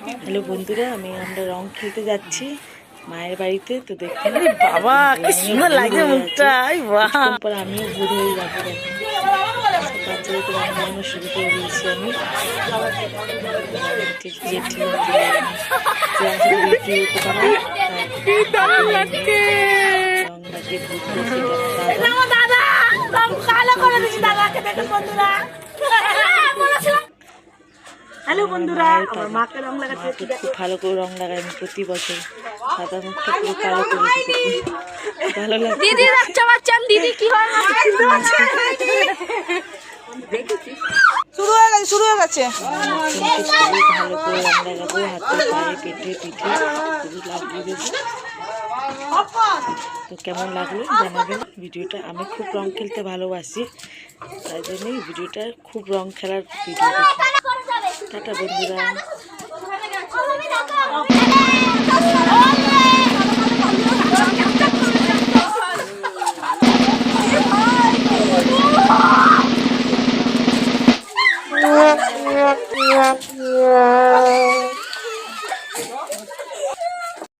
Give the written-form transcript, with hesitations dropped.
Hello বন্ধুরা, আমরা রং খেলতে যাচ্ছি মায়ের বাড়িতে। তো দেখুন বাবা কি সুন্দর লাগছে মুখটা। কিছুক্ষণ পর আমিও ভুল হয়ে যাবো। দেখুন বাচ্চাদেরকে রং লাগানো শুরু করে দিয়েছি আমি। জেঠি রং লাগিয়ে ভূত হ্যালো বন্ধুরা, মাকে রং লাগাতে খুব ভালো করে রং লাগাই আমি প্রতি বছর। সাদা মুখটা পুরো কালো করে দিই। ভালো লাগে দিদি বাচ্চা বাচ্চা দিদি কি হয় শুরু হয়ে গেছে খুবই ভালো করে রং লাগাবো, হাতে পায়ে পেটে পিঠে খুবই লাগিয়ে দেবো। তো কেমন লাগলো জানাবেন ভিডিওটা। আমি খুব রং খেলতে ভালোবাসি, তাই জন্যই ভিডিওটা খুব রং খেলার ভিডিও। টাটা বন্ধুরা।